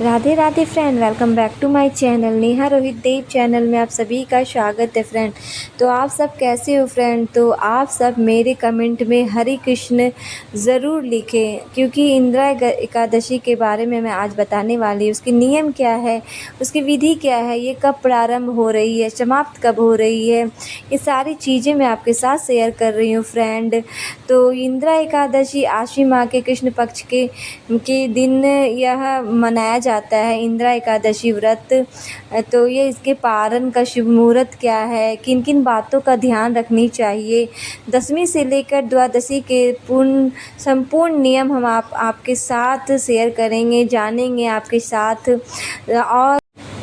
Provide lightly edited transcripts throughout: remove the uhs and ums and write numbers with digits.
Radhe Radhe friend, welcome back to my channel Neha Rohit Dev channel में आप सभी का स्वागत है फ्रेंड। तो आप सब कैसे हो फ्रेंड? तो आप सब मेरे कमेंट में हरे कृष्ण ज़रूर लिखें, क्योंकि इंदिरा एकादशी के बारे में मैं आज बताने वाली हूँ। उसके नियम क्या है, उसकी विधि क्या है, ये कब प्रारंभ हो रही है, समाप्त कब हो रही है, ये सारी चीज़ें मैं आपके साथ शेयर कर रही हूँ फ्रेंड। तो इंदिरा एकादशी आश्विन माह के कृष्ण पक्ष के दिन यह मनाया जाता है, इंदिरा एकादशी व्रत। तो ये इसके पारण का शुभ मुहूर्त क्या है, किन किन बातों का ध्यान रखनी चाहिए, दशमी से लेकर द्वादशी के संपूर्ण नियम हम आपके साथ शेयर करेंगे, जानेंगे आपके साथ।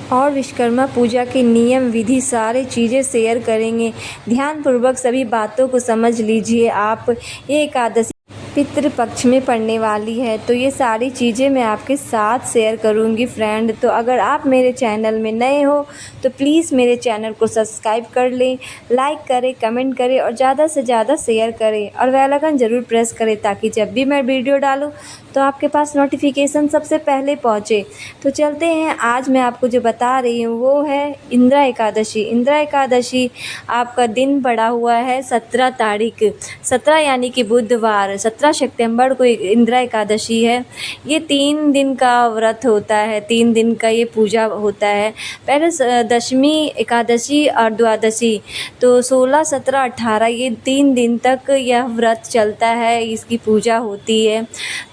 और विश्वकर्मा पूजा के नियम विधि सारी चीज़ें शेयर करेंगे। ध्यानपूर्वक सभी बातों को समझ लीजिए आप। ये एकादशी पितृ पक्ष में पड़ने वाली है, तो ये सारी चीज़ें मैं आपके साथ शेयर करूंगी फ्रेंड। तो अगर आप मेरे चैनल में नए हो तो प्लीज़ मेरे चैनल को सब्सक्राइब कर लें, लाइक करें, कमेंट करें और ज़्यादा से ज़्यादा शेयर करें और बेल आइकन ज़रूर प्रेस करें, ताकि जब भी मैं वीडियो डालूँ तो आपके पास नोटिफिकेशन सबसे पहले पहुँचे। तो चलते हैं, आज मैं आपको जो बता रही हूँ वो है इंदिरा एकादशी। इंदिरा एकादशी आपका दिन पड़ा हुआ है 17 तारीख, 17 यानी कि बुधवार, 17 सितंबर को इंदिरा एकादशी है। ये 3 दिन का व्रत होता है, 3 दिन का ये पूजा होता है। पहले दशमी, एकादशी और द्वादशी, तो 16, 17, 18 ये 3 दिन तक यह व्रत चलता है, इसकी पूजा होती है।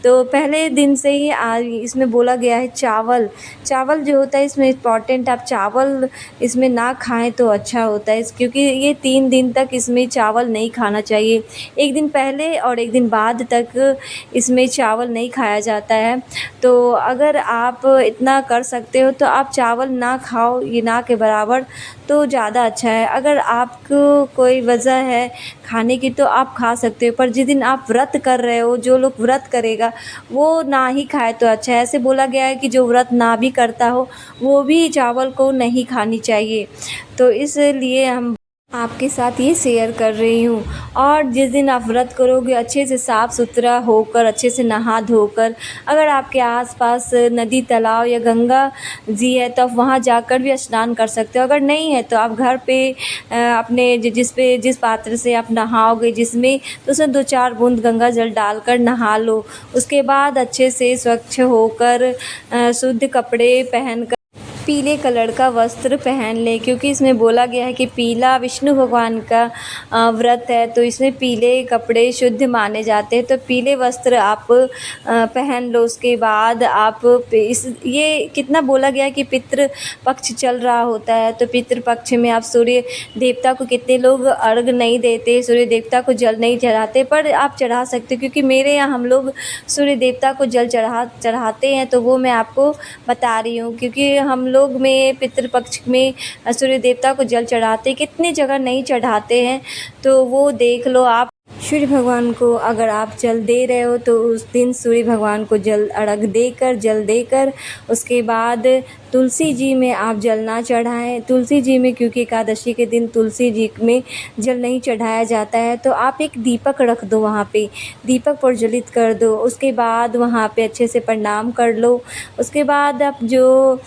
तो पहले दिन से ही आज इसमें बोला गया है चावल जो होता है इसमें इम्पॉर्टेंट, आप चावल इसमें ना खाएं तो अच्छा होता है, क्योंकि ये 3 दिन तक इसमें चावल नहीं खाना चाहिए। एक दिन पहले और एक दिन बाद तक इसमें चावल नहीं खाया जाता है। तो अगर आप इतना कर सकते हो तो आप चावल ना खाओ, ये ना के बराबर, तो ज़्यादा अच्छा है। अगर आपको कोई वजह है खाने की तो आप खा सकते हो, पर जिस दिन आप व्रत कर रहे हो, जो लोग व्रत करेगा वो ना ही खाए तो अच्छा है। ऐसे बोला गया है कि जो व्रत ना भी करता हो वो भी चावल को नहीं खानी चाहिए। तो इसलिए हम आपके साथ ये शेयर कर रही हूँ। और जिस दिन आप व्रत करोगे अच्छे से साफ़ सुथरा होकर, अच्छे से नहा धोकर, अगर आपके आसपास नदी, तालाब या गंगा जी है तो आप वहाँ जाकर भी स्नान कर सकते हो। अगर नहीं है तो आप घर पे अपने जिस पात्र से आप नहाओगे, जिसमें, तो उसमें 2-4 बूंद गंगा जल डालकर नहा लो। उसके बाद अच्छे से स्वच्छ होकर शुद्ध कपड़े पहनकर पीले कलर का वस्त्र पहन लें, क्योंकि इसमें बोला गया है कि पीला विष्णु भगवान का व्रत है, तो इसमें पीले कपड़े शुद्ध माने जाते हैं। तो पीले वस्त्र आप पहन लो। उसके बाद आप ये कितना बोला गया है कि पितृ पक्ष चल रहा होता है, तो पितृ पक्ष में आप सूर्य देवता को, कितने लोग अर्घ नहीं देते, सूर्य देवता को जल नहीं चढ़ाते, पर आप चढ़ा सकते हो, क्योंकि मेरे यहाँ हम लोग सूर्य देवता को जल चढ़ाते हैं। तो वो मैं आपको बता रही हूँ, क्योंकि हम लोग में पितृपक्ष में सूर्य देवता को जल चढ़ाते, कितनी जगह नहीं चढ़ाते हैं, तो वो देख लो आप। सूर्य भगवान को अगर आप जल दे रहे हो तो उस दिन सूर्य भगवान को जल देकर उसके बाद तुलसी जी में आप जल ना चढ़ाएं। तुलसी जी में, क्योंकि एकादशी के दिन तुलसी जी में जल नहीं चढ़ाया जाता है, तो आप एक दीपक रख दो, वहाँ पे दीपक प्रज्वलित कर दो। उसके बाद वहाँ पे अच्छे से प्रणाम कर लो। उसके बाद आप जो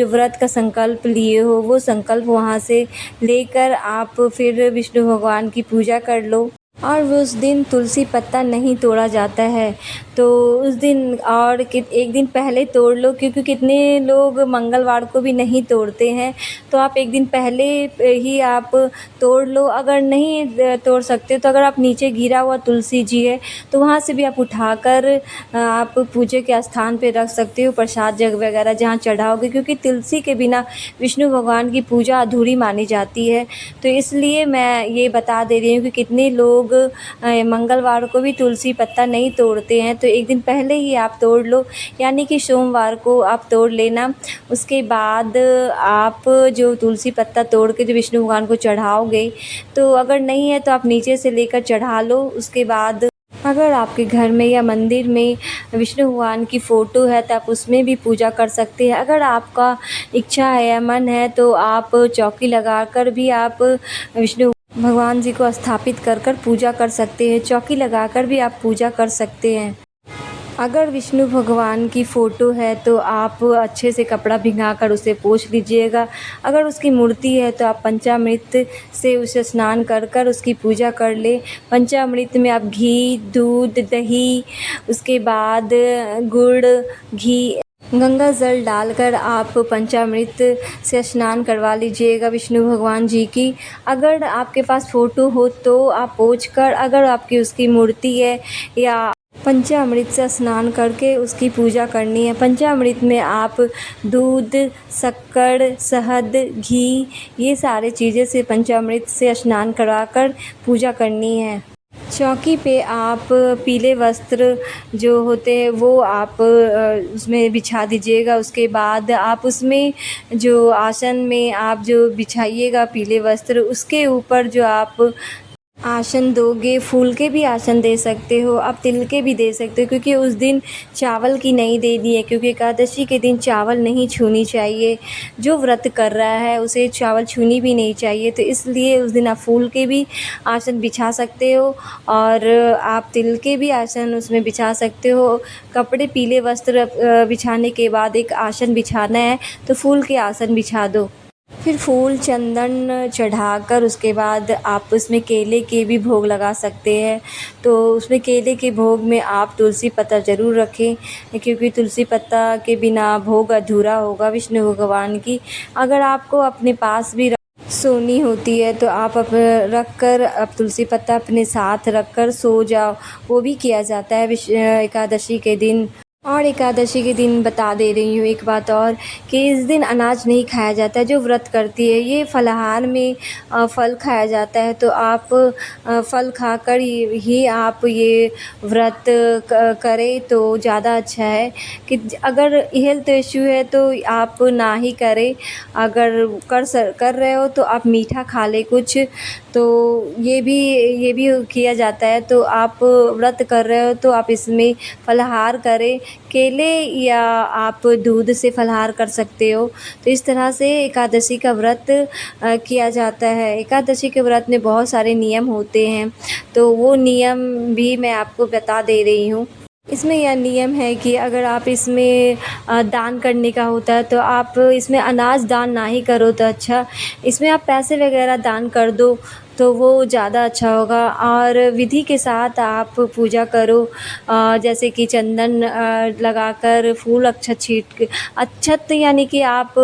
व्रत का संकल्प लिए हो वो संकल्प वहाँ से लेकर आप फिर विष्णु भगवान की पूजा कर लो। और वो उस दिन तुलसी पत्ता नहीं तोड़ा जाता है, तो उस दिन और एक दिन पहले तोड़ लो, क्योंकि कितने लोग मंगलवार को भी नहीं तोड़ते हैं, तो आप एक दिन पहले ही आप तोड़ लो। अगर नहीं तोड़ सकते तो अगर आप नीचे गिरा हुआ तुलसी जी है तो वहाँ से भी आप उठाकर आप पूजे के स्थान पे रख सकते हो, प्रसाद जग वगैरह जहाँ चढ़ाओगे, क्योंकि तुलसी के बिना विष्णु भगवान की पूजा अधूरी मानी जाती है। तो इसलिए मैं ये बता दे रही हूँ कि कितने लोग मंगलवार को भी तुलसी पत्ता नहीं तोड़ते हैं, तो एक दिन पहले ही आप तोड़ लो, यानी कि सोमवार को आप तोड़ लेना। उसके बाद आप जो तुलसी पत्ता तोड़ के जो विष्णु भगवान को चढ़ाओगे, तो अगर नहीं है तो आप नीचे से लेकर चढ़ा लो। उसके बाद अगर आपके घर में या मंदिर में विष्णु भगवान की फ़ोटो है तो आप उसमें भी पूजा कर सकते हैं। अगर आपका इच्छा है या मन है तो आप चौकी लगाकर भी आप विष्णु भगवान जी को स्थापित कर पूजा कर सकते हैं। चौकी लगाकर भी आप पूजा कर सकते हैं। अगर विष्णु भगवान की फ़ोटो है तो आप अच्छे से कपड़ा भिंगा कर उसे पोंछ लीजिएगा। अगर उसकी मूर्ति है तो आप पंचामृत से उसे स्नान कर कर उसकी पूजा कर लें। पंचामृत में आप घी, दूध, दही, उसके बाद गुड़, घी, गंगा जल डालकर आप पंचामृत से स्नान करवा लीजिएगा विष्णु भगवान जी की। अगर आपके पास फ़ोटो हो तो आप पोंछ कर, अगर आपकी उसकी मूर्ति है या पंचामृत से स्नान करके उसकी पूजा करनी है। पंचामृत में आप दूध, शक्कर, शहद, घी, ये सारी चीज़ें से पंचामृत से स्नान करवाकर पूजा करनी है। चौकी पे आप पीले वस्त्र जो होते हैं वो आप उसमें बिछा दीजिएगा। उसके बाद आप उसमें जो आसन में आप जो बिछाइएगा पीले वस्त्र, उसके ऊपर जो आप आसन दोगे, फूल के भी आसन दे सकते हो, आप तिल के भी दे सकते हो, क्योंकि उस दिन चावल की नहीं देनी है, क्योंकि एकादशी के दिन चावल नहीं छूनी चाहिए। जो व्रत कर रहा है उसे चावल छूनी भी नहीं चाहिए, तो इसलिए उस दिन आप फूल के भी आसन बिछा सकते हो और आप तिल के भी आसन उसमें बिछा सकते हो। कपड़े पीले वस्त्र बिछाने के बाद एक आसन बिछाना है तो फूल के आसन बिछा दो। फिर फूल चंदन चढ़ाकर उसके बाद आप उसमें केले के भी भोग लगा सकते हैं। तो उसमें केले के भोग में आप तुलसी पत्ता ज़रूर रखें, क्योंकि तुलसी पत्ता के बिना भोग अधूरा होगा विष्णु भगवान की। अगर आपको अपने पास भी सोनी होती है तो आप रख कर अब तुलसी पत्ता अपने साथ रख कर सो जाओ, वो भी किया जाता है एकादशी के दिन। और एकादशी के दिन बता दे रही हूँ एक बात और, कि इस दिन अनाज नहीं खाया जाता है। जो व्रत करती है ये फलाहार में फल खाया जाता है, तो आप फल खाकर ही आप ये व्रत करें तो ज़्यादा अच्छा है। कि अगर हेल्थ इश्यू है तो आप ना ही करें, अगर कर रहे हो तो आप मीठा खा लें कुछ, तो ये भी किया जाता है। तो आप व्रत कर रहे हो तो आप इसमें फलाहार करें, केले या आप दूध से फलाहार कर सकते हो। तो इस तरह से एकादशी का व्रत किया जाता है। एकादशी के व्रत में बहुत सारे नियम होते हैं, तो वो नियम भी मैं आपको बता दे रही हूँ। इसमें यह नियम है कि अगर आप इसमें दान करने का होता है तो आप इसमें अनाज दान ना ही करो तो अच्छा, इसमें आप पैसे वगैरह दान कर दो तो वो ज़्यादा अच्छा होगा। और विधि के साथ आप पूजा करो, जैसे कि चंदन लगाकर फूल अक्षत छीट के, अक्षत यानी कि आप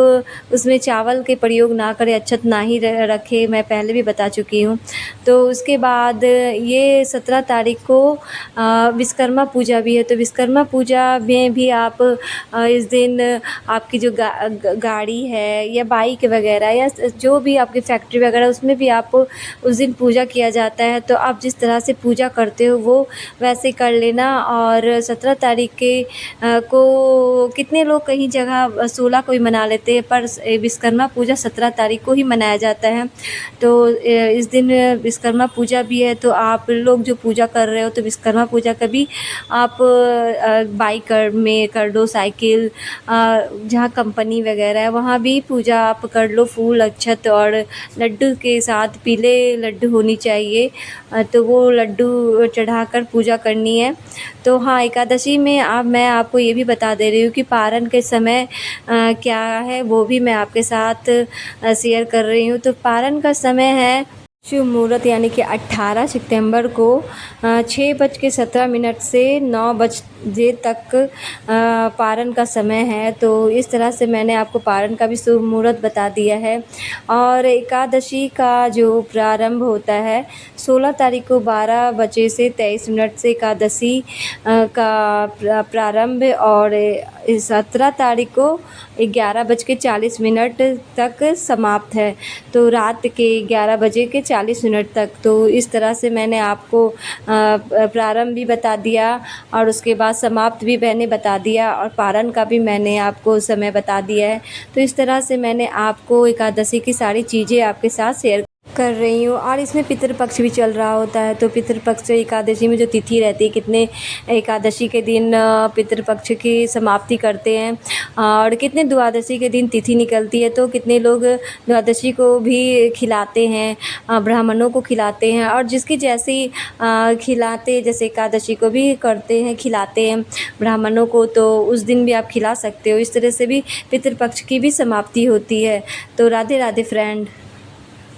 उसमें चावल के प्रयोग ना करें, अक्षत ना ही रखें, मैं पहले भी बता चुकी हूँ। तो उसके बाद ये 17 तारीख को विश्वकर्मा पूजा भी है, तो विश्वकर्मा पूजा में भी आप इस दिन आपकी जो गाड़ी है या बाइक वगैरह या जो भी आपकी फैक्ट्री वगैरह उसमें भी आप उस दिन पूजा किया जाता है। तो आप जिस तरह से पूजा करते हो वो वैसे कर लेना। और 17 तारीख के को कितने लोग कहीं जगह 16 को ही मना लेते हैं, पर विश्वकर्मा पूजा 17 तारीख को ही मनाया जाता है। तो इस दिन विश्वकर्मा पूजा भी है, तो आप लोग जो पूजा कर रहे हो तो विश्वकर्मा पूजा का भी आप बाइक में कर दो, साइकिल जहाँ कंपनी वगैरह है वहाँ भी पूजा आप कर लो। फूल अक्षत और लड्डू के साथ, पीले लड्डू होनी चाहिए, तो वो लड्डू चढ़ाकर पूजा करनी है। तो हाँ, एकादशी में मैं आपको ये भी बता दे रही हूँ कि पारण के समय क्या है वो भी मैं आपके साथ शेयर कर रही हूँ। तो पारण का समय है शुभ मुहूर्त यानी कि 18 सितंबर को 6:17 से 9 बजे तक पारण का समय है। तो इस तरह से मैंने आपको पारण का भी शुभ मुहूर्त बता दिया है। और एकादशी का जो प्रारंभ होता है 16 तारीख को 12 बजे से 23 मिनट से एकादशी का प्रारंभ, और 17 तारीख को 11:40 तक समाप्त है। तो रात के 11 बजे के 40 मिनट तक। तो इस तरह से मैंने आपको प्रारंभ भी बता दिया और उसके बाद समाप्त भी मैंने बता दिया, और पारण का भी मैंने आपको समय बता दिया है। तो इस तरह से मैंने आपको एकादशी की सारी चीज़ें आपके साथ शेयर कर रही हूँ। और इसमें पितृपक्ष भी चल रहा होता है, तो पितृपक्ष एकादशी में जो तिथि रहती है, कितने एकादशी के दिन पितृपक्ष की समाप्ति करते हैं और कितने द्वादशी के दिन तिथि निकलती है, तो कितने लोग द्वादशी को भी खिलाते हैं, ब्राह्मणों को खिलाते हैं। और जिसकी जैसी खिलाते, जैसे एकादशी को भी करते हैं, खिलाते हैं ब्राह्मणों को, तो उस दिन भी आप खिला सकते हो। इस तरह से भी पितृपक्ष की भी समाप्ति होती है। तो राधे राधे फ्रेंड।